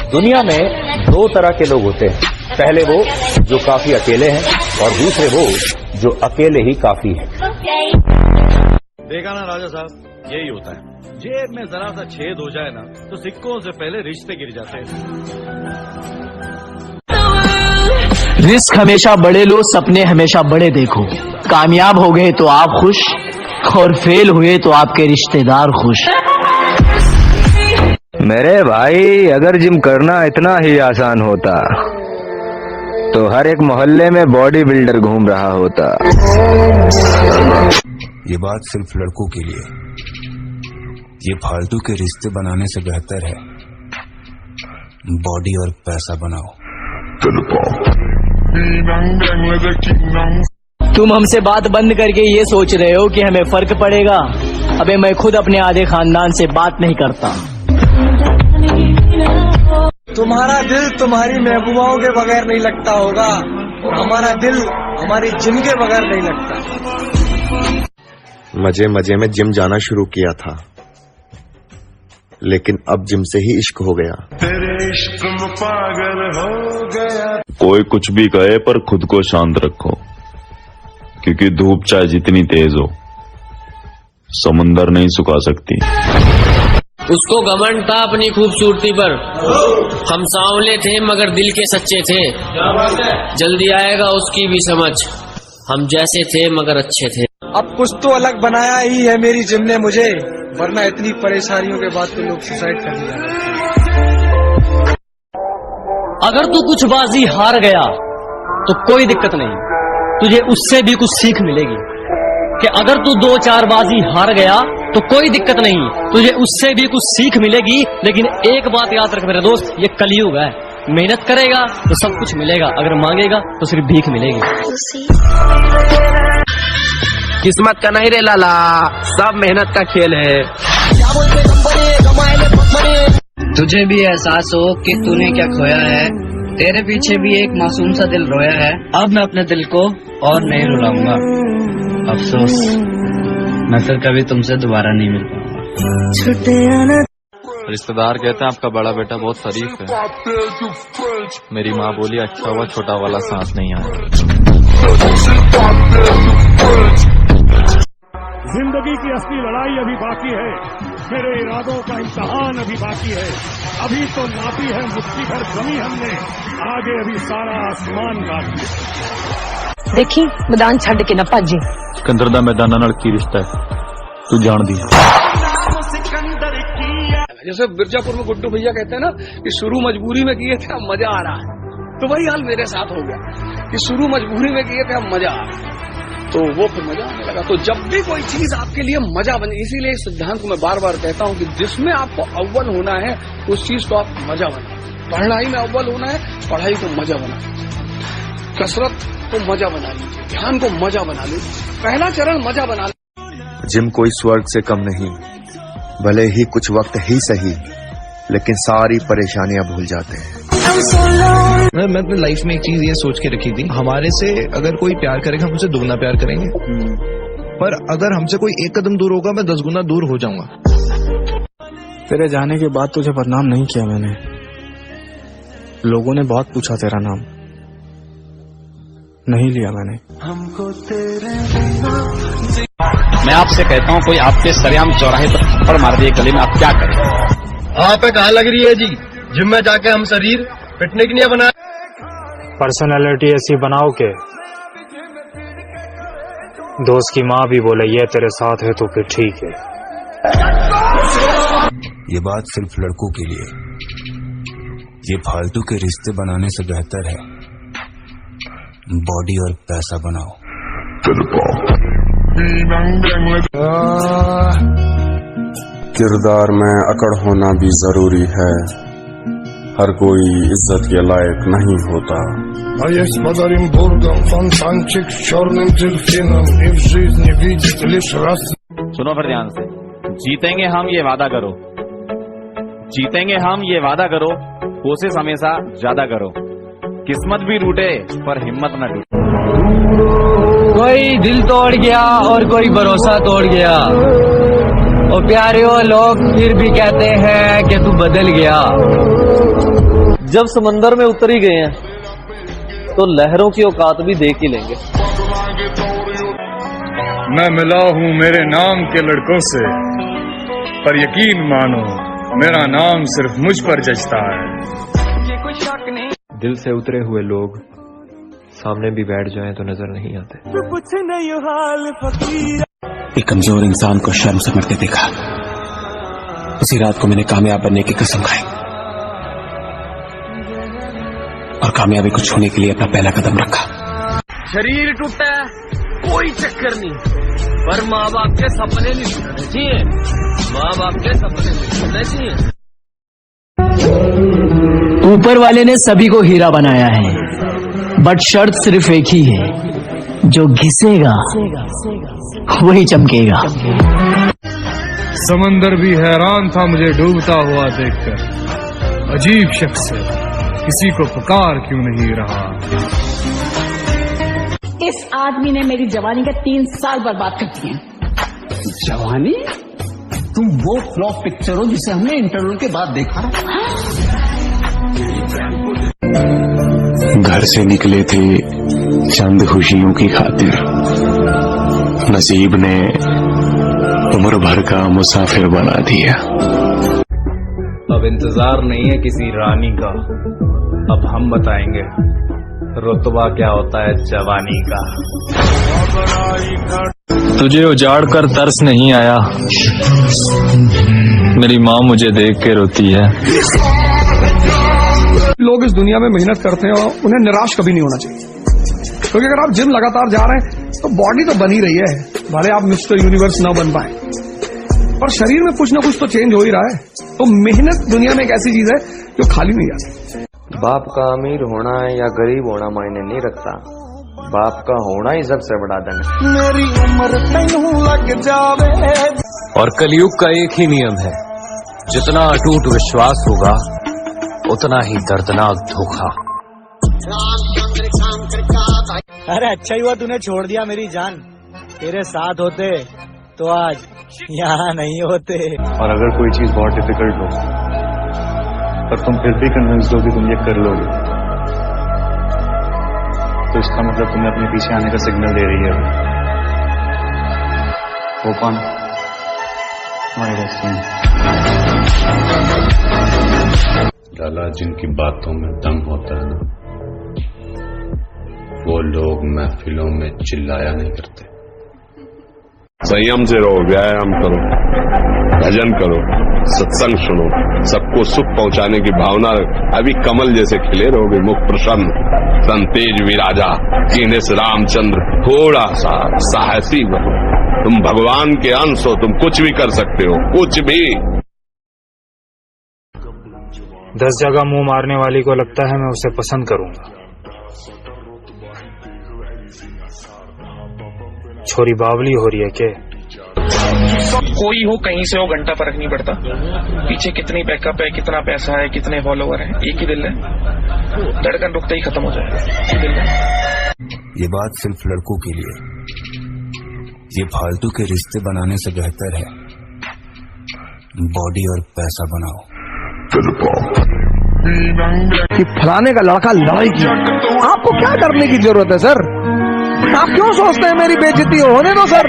दुनिया में दो तरह के लोग होते हैं, पहले वो जो काफी अकेले हैं और दूसरे वो जो अकेले ही काफी हैं। देखा ना राजा साहब, यही होता है। जेब में जरा सा छेद हो जाए ना तो सिक्कों से पहले रिश्ते गिर जाते हैं। रिस्क हमेशा बड़े लो, सपने हमेशा बड़े देखो। कामयाब हो गए तो आप खुश और फेल हुए तो आपके रिश्तेदार खुश। मेरे भाई, अगर जिम करना इतना ही आसान होता तो हर एक मोहल्ले में बॉडी बिल्डर घूम रहा होता। ये बात सिर्फ लड़कों के लिए, ये फालतू के रिश्ते बनाने से बेहतर है बॉडी और पैसा बनाओ। तुम हमसे बात बंद करके ये सोच रहे हो कि हमें फर्क पड़ेगा? अबे मैं खुद अपने आधे खानदान से बात नहीं करता। तुम्हारा दिल तुम्हारी महबूबाओं के बगैर नहीं लगता होगा, और हमारा दिल हमारी जिम के बगैर नहीं लगता। मजे मजे में जिम जाना शुरू किया था, लेकिन अब जिम से ही इश्क हो गया। तेरे इश्क में पागल हो गया। कोई कुछ भी कहे पर खुद को शांत रखो, क्योंकि धूप चाहे जितनी तेज हो समुंदर नहीं सुखा सकती। उसको घमंड था अपनी खूबसूरती पर। हम सांवले थे मगर दिल के सच्चे थे। जल्दी आएगा उसकी भी समझ, हम जैसे थे मगर अच्छे थे। अब कुछ तो अलग बनाया ही है मेरी जिम ने मुझे, वरना इतनी परेशानियों के बाद तो लोग सुसाइड कर लिया। अगर तू कुछ बाजी हार गया तो कोई दिक्कत नहीं, तुझे उससे भी कुछ सीख मिलेगी। कि अगर तू 2-4 बाजी हार गया तो कोई दिक्कत नहीं, तुझे उससे भी कुछ सीख मिलेगी। लेकिन एक बात याद रख मेरे दोस्त, ये कलयुग है। मेहनत करेगा तो सब कुछ मिलेगा, अगर मांगेगा तो सिर्फ भीख मिलेगी। किस्मत का नहीं रे लाला, सब मेहनत का खेल है। तुझे भी एहसास हो कि तूने क्या खोया है, तेरे पीछे भी एक मासूम सा दिल रोया है। अब मैं अपने दिल को और नहीं रुलाऊंगा। अफसोस, मैं फिर कभी तुमसे दोबारा नहीं मिल पाऊंगा। रिश्तेदार कहते हैं आपका बड़ा बेटा बहुत शरीफ है। मेरी माँ बोली अच्छा हुआ छोटा वाला साथ नहीं आया। जिंदगी की असली लड़ाई अभी बाकी है, मेरे इरादों का इम्तहान अभी बाकी है। अभी तो नापी है मुट्ठी भर जमी हमने, आगे अभी सारा आसमान बाकी है। देखी मैदान छड़ के न भजे। सिकंदर दा मैदान नाल की रिश्ता है तू जान दी। जैसे मिर्जापुर में गुड्डू भैया कहते हैं ना कि शुरू मजबूरी में किए थे अब मजा आ रहा है, तो वही हाल मेरे साथ हो गया कि शुरू मजबूरी में किए थे अब मजा आ रहा है, तो वो फिर मजा आने लगा। तो जब भी कोई चीज आपके लिए मजा बने, इसीलिए इस सिद्धांत को मैं बार बार कहता हूँ कि जिसमें आपको अव्वल होना है उस चीज को आप मजा बनाओ। पढ़ाई में अव्वल होना है, पढ़ाई को मजा बनाओ। कसरत को मजा बना लीजिए, ध्यान को मजा बना लीजिए। पहला चरण मजा बना लीजिए। जिम कोई स्वर्ग से कम नहीं, भले ही कुछ वक्त ही सही, लेकिन सारी परेशानियां भूल जाते हैं। मैं अपनी लाइफ में एक चीज ये सोच के रखी थी, हमारे से अगर कोई प्यार करेगा हम उसे दुगना प्यार करेंगे, पर अगर हमसे कोई एक कदम दूर होगा मैं 10 गुना दूर हो जाऊंगा। तेरे जाने के बाद तुझे बदनाम नहीं किया मैंने, लोगों ने बहुत पूछा तेरा नाम, नहीं लिया मैंने। मैं आपसे कहता हूँ कोई आपके सरेआम चौराहे पर थप्पड़ मार दिए गले में, आप क्या करें? आप पे कहाँ लग रही है जी? जिम में जाके हम शरीर फिटने के लिए बनाए। पर्सनालिटी ऐसी बनाओ के दोस्त की माँ भी बोले ये तेरे साथ है तो फिर ठीक है। ये बात सिर्फ लड़कों के लिए, ये फालतू के रिश्ते बनाने से बेहतर है बॉडी और पैसा बनाओ। किरदार में अकड़ होना भी जरूरी है, हर कोई इज्जत के लायक नहीं होता। सुनो फिर ध्यान से, जीतेंगे हम ये वादा करो, जीतेंगे हम ये वादा करो, कोशिश हमेशा ज्यादा करो, किस्मत भी रूठे पर हिम्मत न टूटे। कोई दिल तोड़ गया और कोई भरोसा तोड़ गया, और प्यारे लोग फिर भी कहते हैं कि तू बदल गया। जब समंदर में उतर ही गए हैं तो लहरों की औकात भी देख ही लेंगे। मैं मिला हूँ मेरे नाम के लड़कों से, पर यकीन मानो मेरा नाम सिर्फ मुझ पर जचता है। दिल से उतरे हुए लोग सामने भी बैठ जाएं तो नजर नहीं आते। एक कमजोर इंसान को शर्म से मरते देखा, उसी रात को मैंने कामयाब बनने की कसम खाई और कामयाबी को छूने के लिए अपना पहला कदम रखा। शरीर टूटा है कोई चक्कर नहीं, पर माँ बाप के सपने नहीं टूटने चाहिए, माँ बाप के सपने नहीं टूटने चाहिए। ऊपर वाले ने सभी को हीरा बनाया है, बट शर्त सिर्फ एक ही है, जो घिसेगा वही चमकेगा। समंदर भी हैरान था मुझे डूबता हुआ देखकर, अजीब शख्स है, किसी को पुकार क्यों नहीं रहा। इस आदमी ने मेरी जवानी के 3 साल बर्बाद कर दिए। जवानी? तुम वो फ्लॉप पिक्चर हो जिसे हमने इंटरवल के बाद देखा। घर से निकले थे चंद खुशियों की खातिर, नसीब ने उम्र भर का मुसाफिर बना दिया। अब इंतजार नहीं है किसी रानी का, अब हम बताएंगे रुतबा क्या होता है जवानी का। तुझे उजाड़ कर तरस नहीं आया, मेरी माँ मुझे देख के रोती है। लोग इस दुनिया में मेहनत करते हैं और उन्हें निराश कभी नहीं होना चाहिए, क्योंकि अगर आप जिम लगातार जा रहे हैं तो बॉडी तो बनी रही है, भले आप मिस्टर यूनिवर्स ना बन पाए, पर शरीर में कुछ ना कुछ तो चेंज हो ही रहा है। तो मेहनत दुनिया में एक ऐसी चीज है जो खाली नहीं जाती। बाप का अमीर होना या गरीब होना मायने नहीं रखता, बाप का होना ही सबसे बड़ा धन है। मेरी उम्र तैनू लग जावे। और कलयुग का एक ही नियम है, जितना अटूट विश्वास होगा उतना ही दर्दनाक धोखा। अरे अच्छा ही हुआ तूने छोड़ दिया मेरी जान, तेरे साथ होते तो आज यहाँ नहीं होते। और अगर कोई चीज बहुत डिफिकल्ट हो पर तुम फिर भी कन्विंस हो कि तुम ये कर लोगे, तो इसका मतलब तुम्हें अपने पीछे आने का सिग्नल दे रही है। वो कौन? हमारे लाला, जिनकी बातों में दम होता है ना, वो लोग महफिलों में चिल्लाया नहीं करते। संयम से रहो, व्यायाम करो, भजन करो, सत्संग सुनो, सबको सुख पहुंचाने की भावना, अभी कमल जैसे खिले रहोगे, मुख प्रसन्न, संतेज विराजा, कीने से रामचंद्र। थोड़ा सा साहसी बनो, तुम भगवान के अंश हो, तुम कुछ भी कर सकते हो, कुछ भी। 10 जगह मुंह मारने वाली को लगता है मैं उसे पसंद करूंगा, छोरी बावली हो रही है के? कोई हो कहीं से हो, घंटा फर्क नहीं पड़ता, पीछे कितनी बैकअप है, कितना पैसा है, कितने फॉलोवर हैं, एक ही दिल है, धड़कन रुकते ही खत्म हो जाएगा। ये बात सिर्फ लड़कों के लिए, ये फालतू के रिश्ते बनाने से बेहतर है बॉडी और पैसा बनाओ। कि फलाने का लड़का लड़ाई किया, आपको क्या करने की जरूरत है सर? आप क्यों सोचते हैं मेरी बेइज्जती होने दो सर,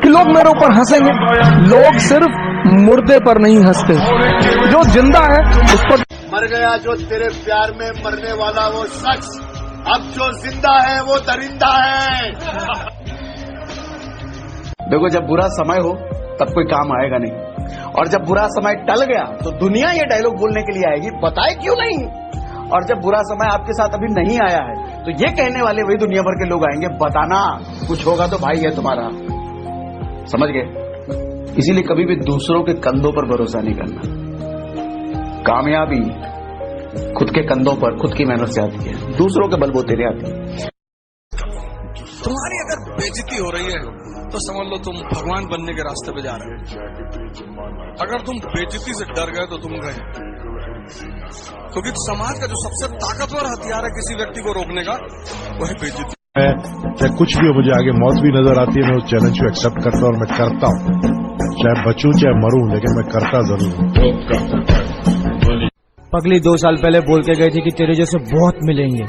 कि लोग मेरे ऊपर हंसेंगे। लोग सिर्फ मुर्दे पर नहीं हंसते, जो जिंदा है उस पर। मर गया जो तेरे प्यार में मरने वाला वो शख्स, अब जो जिंदा है वो दरिंदा है। देखो, जब बुरा समय हो तब कोई काम आएगा नहीं, और जब बुरा समय टल गया तो दुनिया ये डायलॉग बोलने के लिए आएगी, बताए क्यों नहीं। और जब बुरा समय आपके साथ अभी नहीं आया है तो ये कहने वाले वही दुनिया भर के लोग आएंगे, बताना कुछ होगा तो भाई है तुम्हारा, समझ गए। इसीलिए कभी भी दूसरों के कंधों पर भरोसा नहीं करना। कामयाबी खुद के कंधों पर, खुद की मेहनत से आती है, दूसरों के बलबूते नहीं आती। तुम्हारी अगर बेइज्जती हो रही है तो समझ लो तुम भगवान बनने के रास्ते पे जा रहे हो। अगर तुम बेइज्जती से डर गए तो तुम गए, क्योंकि समाज का जो सबसे ताकतवर हथियार है किसी व्यक्ति को रोकने का, वो है बेइज्जती। चाहे कुछ भी हो, मुझे आगे मौत भी नजर आती है, मैं उस चैलेंज को एक्सेप्ट करता हूँ और मैं करता हूँ, चाहे बचूं चाहे मरूं, लेकिन मैं करता जरूर हूँ। पगली 2 साल पहले बोल के गई थी कि तेरे जैसे बहुत मिलेंगे,